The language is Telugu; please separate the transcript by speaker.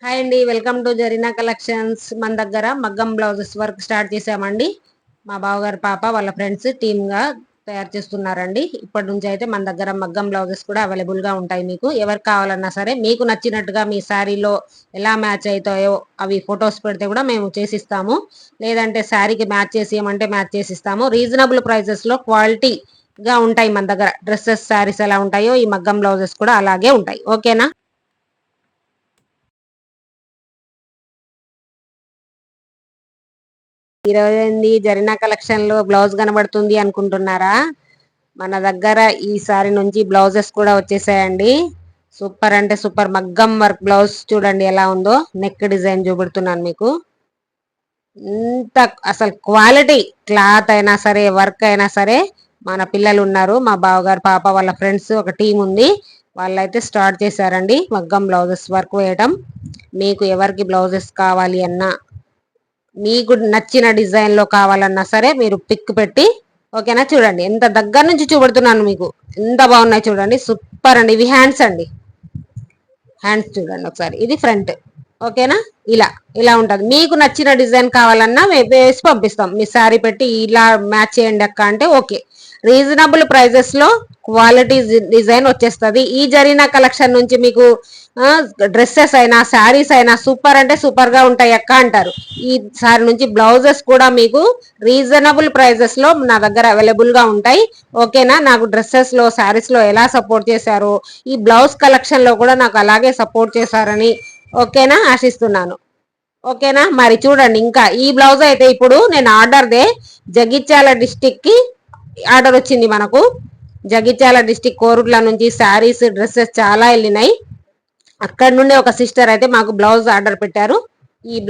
Speaker 1: హాయ్ అండి, వెల్కమ్ టు జరీనా కలెక్షన్స్. మన దగ్గర మగ్గం బ్లౌజెస్ వర్క్ స్టార్ట్ చేసామండి. మా బావగారి పాప వాళ్ళ ఫ్రెండ్స్ టీమ్ గా తయారు చేస్తున్నారండి. ఇప్పటి నుంచి అయితే మన దగ్గర మగ్గం బ్లౌజెస్ కూడా అవైలబుల్ గా ఉంటాయి. మీకు ఎవరికి కావాలన్నా సరే మీకు నచ్చినట్టుగా మీ శారీలో ఎలా మ్యాచ్ అవుతాయో అవి ఫొటోస్ పెడితే కూడా మేము చేసిస్తాము. లేదంటే శారీకి మ్యాచ్ చేసి ఏమంటే మ్యాచ్ చేసిస్తాము. రీజనబుల్ ప్రైజెస్ లో క్వాలిటీ గా ఉంటాయి మన దగ్గర. డ్రెస్సెస్, శారీస్ ఎలా ఉంటాయో ఈ మగ్గం బ్లౌజెస్ కూడా అలాగే ఉంటాయి. ఓకేనా? ఈరోజు ఏంది జరీనా కలెక్షన్ లో బ్లౌజ్ కనబడుతుంది అనుకుంటున్నారా? మన దగ్గర ఈసారి నుంచి బ్లౌజెస్ కూడా వచ్చేసాయండి. సూపర్ అంటే సూపర్ మగ్గం వర్క్ బ్లౌజ్ చూడండి ఎలా ఉందో. నెక్ డిజైన్ చూపెడుతున్నాను మీకు. ఇంత అసలు క్వాలిటీ క్లాత్ అయినా సరే, వర్క్ అయినా సరే. మన పిల్లలు ఉన్నారు, మా బావగారు పాప వాళ్ళ ఫ్రెండ్స్ ఒక టీం ఉంది. వాళ్ళైతే స్టార్ట్ చేశారండి మగ్గం బ్లౌజెస్ వర్క్ వేయడం. మీకు ఎవరికి బ్లౌజెస్ కావాలి అన్నా, మీకు నచ్చిన డిజైన్ లో కావాలన్నా సరే మీరు పిక్ పెట్టి, ఓకేనా? చూడండి ఎంత దగ్గర నుంచి చూపెడుతున్నాను మీకు. ఎంత బాగున్నాయి చూడండి, సూపర్ అండి. ఇవి హ్యాండ్స్ అండి. హ్యాండ్స్ చూడండి ఒకసారి. ఇది ఫ్రంట్. ఓకేనా? ఇలా ఇలా ఉంటది. మీకు నచ్చిన డిజైన్ కావాలన్నా వేసి పంపిస్తాం. మీ శారీ పెట్టి ఇలా మ్యాచ్ చేయండి అక్క అంటే ఓకే. రీజనబుల్ ప్రైజెస్ లో క్వాలిటీ డిజైన్ వచ్చేస్తుంది. ఈ జరీనా కలెక్షన్ నుంచి మీకు డ్రెస్సెస్ అయినా శారీస్ అయినా సూపర్ అంటే సూపర్ గా ఉంటాయి అక్క అంటారు. ఈ సారి నుంచి బ్లౌజెస్ కూడా మీకు రీజనబుల్ ప్రైజెస్ లో నా దగ్గర అవైలబుల్ గా ఉంటాయి. ఓకేనా? నాకు డ్రెస్సెస్ లో, శారీస్ లో ఎలా సపోర్ట్ చేశారో ఈ బ్లౌజ్ కలెక్షన్ లో కూడా నాకు అలాగే సపోర్ట్ చేశారని ఓకేనా ఆశిస్తున్నాను. ఓకేనా? మరి చూడండి, ఇంకా ఈ బ్లౌజ్ అయితే ఇప్పుడు నేను ఆర్డర్దే జగిత్యాల డిస్టిక్ కి ఆర్డర్ వచ్చింది మనకు. జగిత్యాల డిస్టిక్ కోరుట్ల నుంచి శారీస్, డ్రెస్సెస్ చాలా వెళ్ళినాయి. అక్కడ నుండి ఒక సిస్టర్ అయితే మాకు బ్లౌజ్ ఆర్డర్ పెట్టారు. ఈ బ్లౌజ్